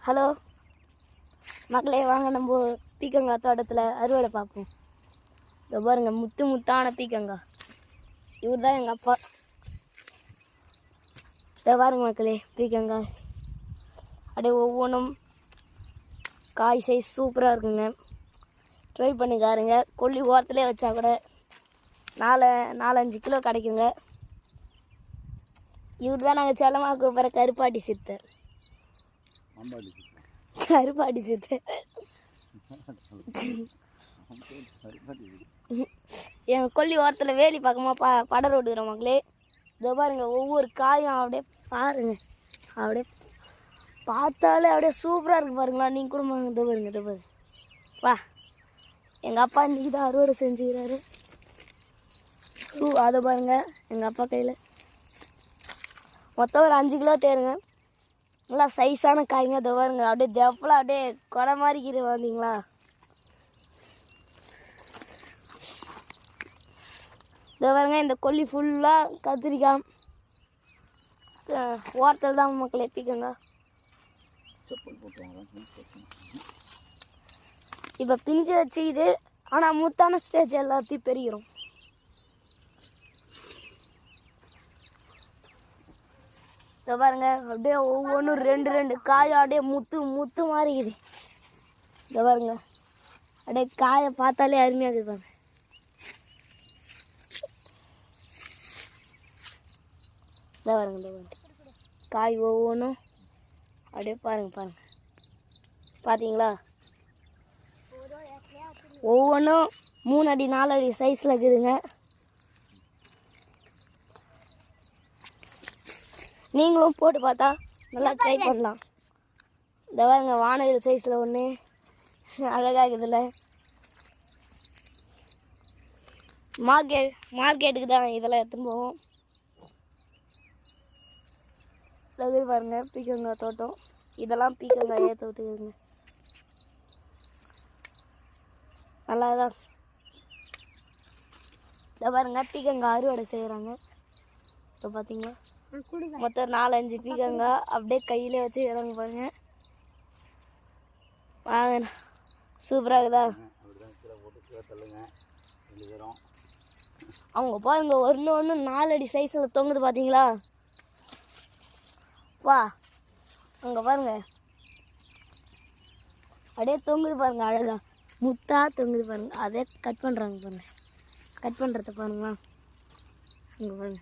Hello மக்களே, வாங்க நம்ம பீக்கங்காய் தோட்டத்தில் அறுவடை பார்ப்போம். இதை பாருங்க, முத்து முத்தான பீக்கங்காய். இவர் தான் எங்கள் அப்பா. இதை பாருங்க மக்களே, பீக்கங்காய் அப்படியே ஒவ்வொன்றும் காய் சைஸ் சூப்பராக இருக்குங்க. ட்ரை பண்ணி பாருங்க. கொல்லி ஓரத்துலேயே வச்சா கூட 4-5 கிலோ கிடைக்குங்க. இவர் தான் நாங்கள் செல்லமாக கூப்பிட்ற கருப்பாட்டி சித்தர். கருப்பாட்டி சித்தர் எங்கள் கொல்லி ஓரத்தில் வேலி பக்கமாக படர் விட்டுக்கிறோம் மக்களே. இதோ பாருங்க, ஒவ்வொரு காயும் அப்படியே பாருங்க, அப்படியே பார்த்தாலே அப்படியே சூப்பராக இருக்குது பாருங்களா. நீங்கள் கூட இதோ பாருங்க, இதோ பாருங்க. வா, எங்கள் அப்பா இன்றைக்கி தான் அறுவடை செஞ்சுக்கிறாரு. அதை பாருங்க, எங்கள் அப்பா கையில் மொத்தம் ஒரு 5 கிலோ தேருங்க. நல்லா சைஸான காய்ங்க. அதை பாருங்க, அப்படியே தெப்பலாம் அப்படியே கொடை மாதிரி கீரை வந்தீங்களா. இதை பாருங்க, இந்த கொல்லி ஃபுல்லாக கத்திரிக்காய் ஓரத்தில் தான் மக்கள் எத்திக்கங்க. இப்போ பிஞ்சு வச்சு இது, ஆனால் முத்தான ஸ்டேஜ் எல்லாத்தையும் பெருகிறோம். இதை பாருங்க, அப்படியே ஒவ்வொன்றும் 2 காயும் அப்படியே முத்து மாதிரி இருக்குது. இதை பாருங்க, அப்படியே காயை பார்த்தாலே அருமையாக இருக்குது பாருங்க. இதை பாருங்க, இதை பாருங்க, காய் ஒவ்வொன்றும் அப்படியே பாருங்க. பார்த்தீங்களா, ஒவ்வொன்றும் 3 அடி 4 அடி சைஸில் இருக்குதுங்க. நீங்களும் போட்டு பார்த்தா நல்லா ட்ரை பண்ணலாம். இந்த பாருங்க, வானவில் சைஸில் ஒன்று அழகாக இருக்குதுல்ல. மார்க்கெட்டுக்கு தான் இதெல்லாம் எடுத்துன்னு போவோம். இது பாருங்க, பீக்கங்காய் தோட்டம். இதெல்லாம் பீக்கங்காயே தோட்டுக்குதுங்க. நல்லா தான். இதை பாருங்க, பீக்கங்காய் அறுவடை செய்கிறாங்க. இப்போ பார்த்தீங்களா, மொத்தம் 4-5 பீக்கங்காய் அப்படியே கையிலே வச்சு இறங்க பாருங்க. வாங்க, சூப்பராக இருக்குதா. அவங்க பாருங்க, ஒன்று 4 அடி சைஸில் தொங்குது பார்த்தீங்களா. வா, அங்கே பாருங்க, அப்படியே தொங்குது பாருங்க, அழகா முத்தா தொங்குது பாருங்க. அதே கட் பண்ணுறாங்க பாருங்க, கட் பண்ணுறத பாருங்களா. அங்கே பாருங்க.